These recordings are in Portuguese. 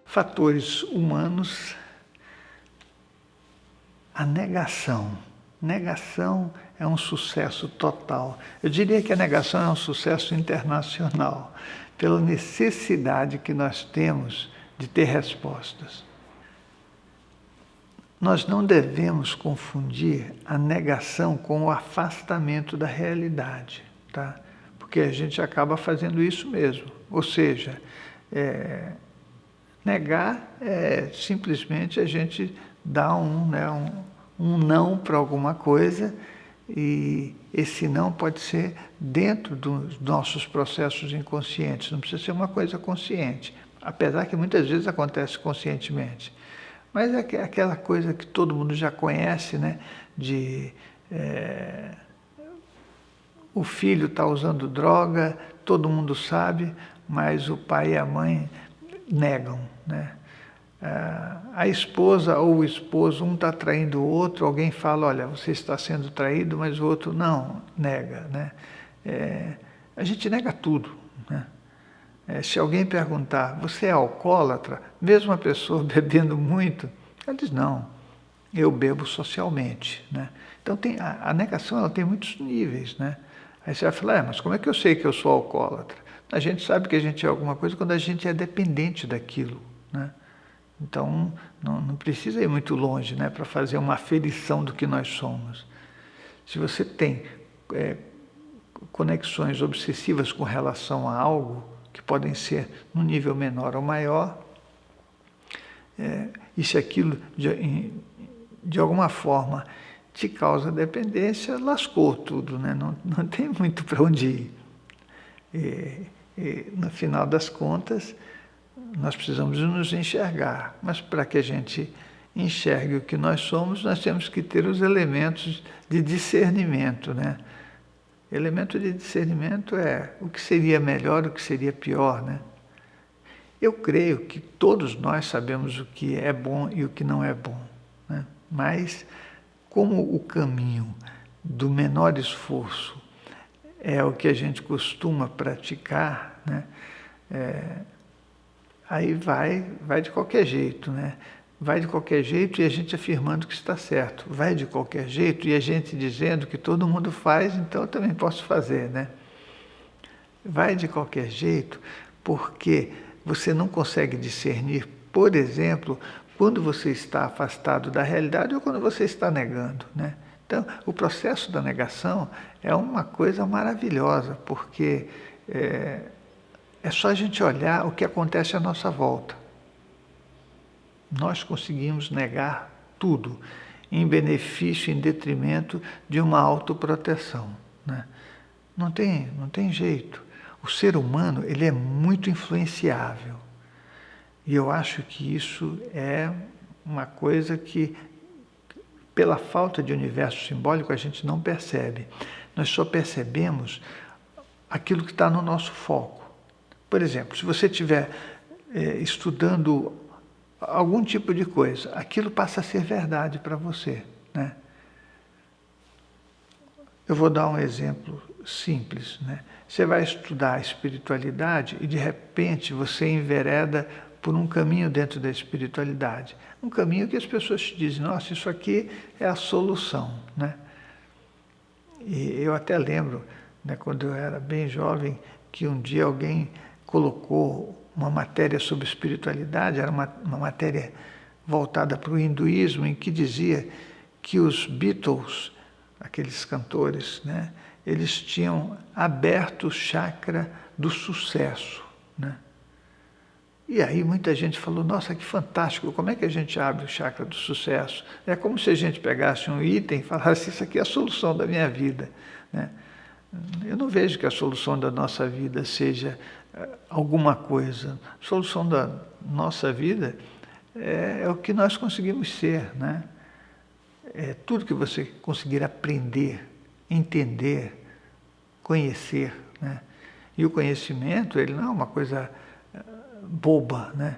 Fatores humanos, a negação. Negação é um sucesso total. Eu diria que a negação é um sucesso internacional, pela necessidade que nós temos de ter respostas. Nós não devemos confundir a negação com o afastamento da realidade, tá? Porque a gente acaba fazendo isso mesmo. Ou seja, negar é simplesmente a gente dar um não para alguma coisa, e esse não pode ser dentro dos nossos processos inconscientes, não precisa ser uma coisa consciente, apesar que muitas vezes acontece conscientemente. Mas é aquela coisa que todo mundo já conhece, né? O filho está usando droga, todo mundo sabe, mas o pai e a mãe negam, né? A esposa ou o esposo, um está traindo o outro, alguém fala, olha, você está sendo traído, mas o outro não, nega, né? A gente nega tudo, né? Se alguém perguntar, você é alcoólatra? Mesmo a pessoa bebendo muito, ela diz, não, eu bebo socialmente, né? Então a negação ela tem muitos níveis, né? Aí você vai falar, mas como é que eu sei que eu sou alcoólatra? A gente sabe que a gente é alguma coisa quando a gente é dependente daquilo, né? Então não precisa ir muito longe, né, para fazer uma aferição do que nós somos. Se você tem conexões obsessivas com relação a algo, que podem ser num nível menor ou maior, e se aquilo de alguma forma te causa dependência, lascou tudo, né? Não tem muito para onde ir. E no final das contas, nós precisamos nos enxergar, mas para que a gente enxergue o que nós somos, nós temos que ter os elementos de discernimento, né? Elemento de discernimento é o que seria melhor, o que seria pior, né? Eu creio que todos nós sabemos o que é bom e o que não é bom, né? Mas como o caminho do menor esforço é o que a gente costuma praticar, né? Aí vai de qualquer jeito, né? Vai de qualquer jeito e a gente afirmando que está certo. Vai de qualquer jeito e a gente dizendo que todo mundo faz, então eu também posso fazer, né? Vai de qualquer jeito porque você não consegue discernir, por exemplo, quando você está afastado da realidade ou quando você está negando, né? Então, o processo da negação é uma coisa maravilhosa, porque é só a gente olhar o que acontece à nossa volta. Nós conseguimos negar tudo em benefício, em detrimento de uma autoproteção, né? Não tem jeito. O ser humano ele é muito influenciável. E eu acho que isso é uma coisa que, pela falta de universo simbólico, a gente não percebe. Nós só percebemos aquilo que está no nosso foco. Por exemplo, se você estiver estudando algum tipo de coisa, aquilo passa a ser verdade para você, né? Eu vou dar um exemplo simples, né? Você vai estudar a espiritualidade e de repente você envereda por um caminho dentro da espiritualidade. Um caminho que as pessoas te dizem, nossa, isso aqui é a solução, né? E eu até lembro, né, quando eu era bem jovem, que um dia alguém colocou uma matéria sobre espiritualidade, era uma matéria voltada para o hinduísmo, em que dizia que os Beatles, aqueles cantores, né, eles tinham aberto o chakra do sucesso, né? E aí muita gente falou, nossa, que fantástico, como é que a gente abre o chakra do sucesso? É como se a gente pegasse um item e falasse, isso aqui é a solução da minha vida, né? Eu não vejo que a solução da nossa vida seja alguma coisa. A solução da nossa vida é o que nós conseguimos ser, né? É tudo que você conseguir aprender, entender, conhecer, né? E o conhecimento, ele não é uma coisa boba, né?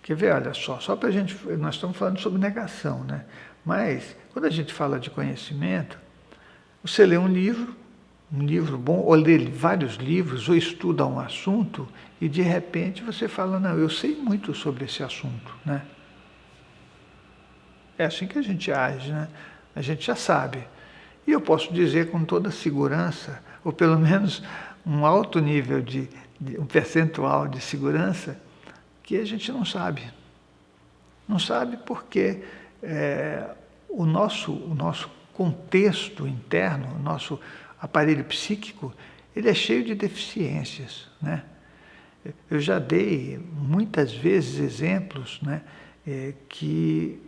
Quer ver? Olha só para a gente, nós estamos falando sobre negação, né? Mas, quando a gente fala de conhecimento, você lê um livro bom, ou lê vários livros, ou estuda um assunto, e de repente você fala, não, eu sei muito sobre esse assunto, né? É assim que a gente age, né? A gente já sabe. E eu posso dizer com toda segurança, ou pelo menos um alto nível um percentual de segurança, que a gente não sabe. Não sabe porque o nosso contexto interno, o nosso aparelho psíquico, ele é cheio de deficiências, né? Eu já dei muitas vezes exemplos, né, que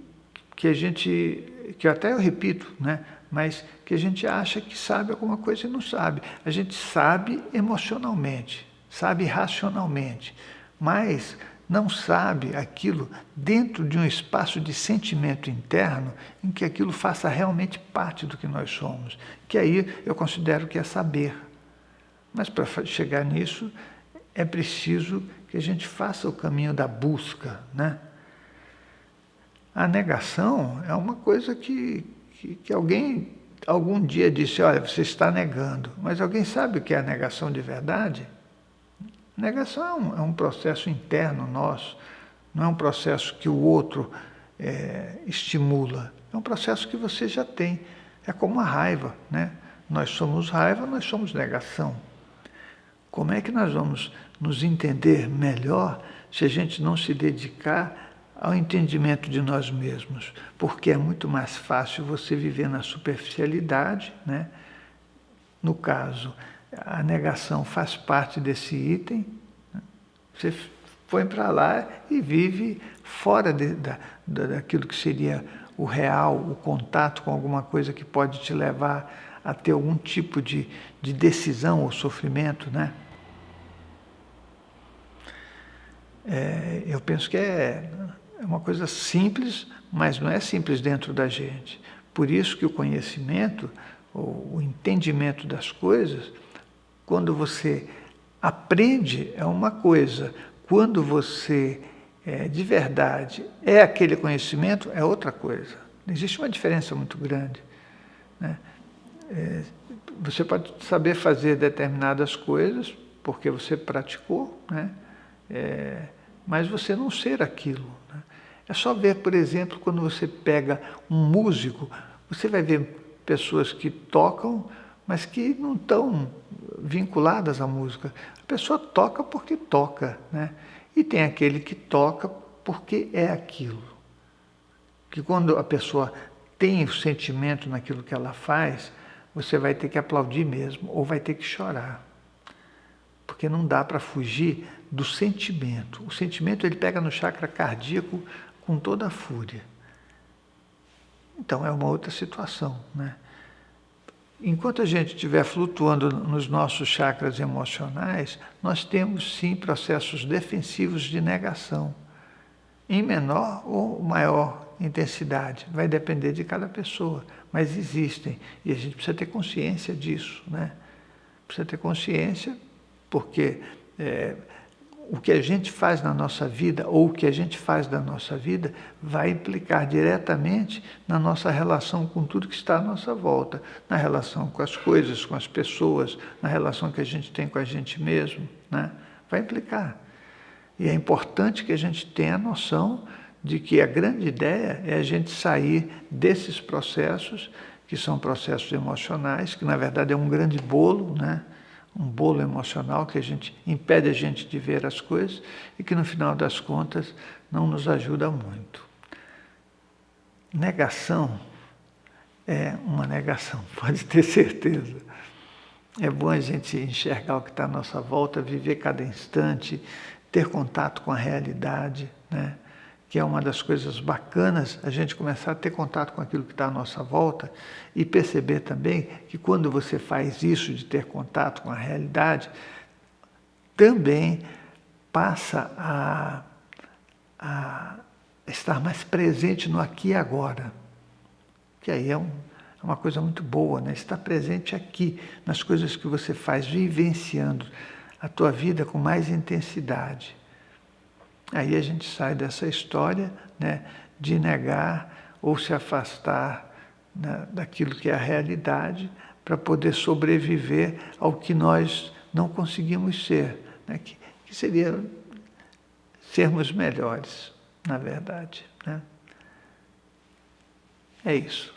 até eu repito, né, mas que a gente acha que sabe alguma coisa e não sabe. A gente sabe emocionalmente, sabe racionalmente, mas não sabe aquilo dentro de um espaço de sentimento interno em que aquilo faça realmente parte do que nós somos, que aí eu considero que é saber. Mas para chegar nisso, é preciso que a gente faça o caminho da busca, né? A negação é uma coisa que alguém algum dia disse, olha, você está negando, mas alguém sabe o que é a negação de verdade? Negação é um processo interno nosso, não é um processo que o outro estimula, é um processo que você já tem. É como a raiva, né? Nós somos raiva, nós somos negação. Como é que nós vamos nos entender melhor se a gente não se dedicar ao entendimento de nós mesmos? Porque é muito mais fácil você viver na superficialidade, né? No caso, a negação faz parte desse item, né? Você põe para lá e vive fora daquilo que seria o real, o contato com alguma coisa que pode te levar a ter algum tipo de decisão ou sofrimento, né? Eu penso que é uma coisa simples, mas não é simples dentro da gente. Por isso que o conhecimento, o entendimento das coisas, quando você aprende é uma coisa, quando você de verdade é aquele conhecimento, é outra coisa. Existe uma diferença muito grande, né? Você pode saber fazer determinadas coisas porque você praticou, né? Mas você não ser aquilo, né? É só ver, por exemplo, quando você pega um músico, você vai ver pessoas que tocam, mas que não estão vinculadas à música. A pessoa toca porque toca, né? E tem aquele que toca porque é aquilo. Que quando a pessoa tem o sentimento naquilo que ela faz, você vai ter que aplaudir mesmo, ou vai ter que chorar. Porque não dá para fugir do sentimento. O sentimento ele pega no chakra cardíaco com toda a fúria. Então é uma outra situação, né? Enquanto a gente estiver flutuando nos nossos chakras emocionais, nós temos sim processos defensivos de negação, em menor ou maior intensidade, vai depender de cada pessoa, mas existem, e a gente precisa ter consciência disso, né? Precisa ter consciência, porque o que a gente faz na nossa vida, ou o que a gente faz da nossa vida, vai implicar diretamente na nossa relação com tudo que está à nossa volta, na relação com as coisas, com as pessoas, na relação que a gente tem com a gente mesmo, né? Vai implicar. E é importante que a gente tenha a noção de que a grande ideia é a gente sair desses processos, que são processos emocionais, que na verdade é um grande bolo, né? Um bolo emocional que impede a gente de ver as coisas e que no final das contas não nos ajuda muito. Negação é uma negação, pode ter certeza. É bom a gente enxergar o que está à nossa volta, viver cada instante, ter contato com a realidade, né? Que é uma das coisas bacanas, a gente começar a ter contato com aquilo que está à nossa volta e perceber também que quando você faz isso de ter contato com a realidade, também passa a estar mais presente no aqui e agora, que aí é uma coisa muito boa, né? Estar presente aqui, nas coisas que você faz, vivenciando a tua vida com mais intensidade. Aí a gente sai dessa história, né, de negar ou se afastar, né, daquilo que é a realidade, para poder sobreviver ao que nós não conseguimos ser, né, que seria sermos melhores, na verdade, né? É isso.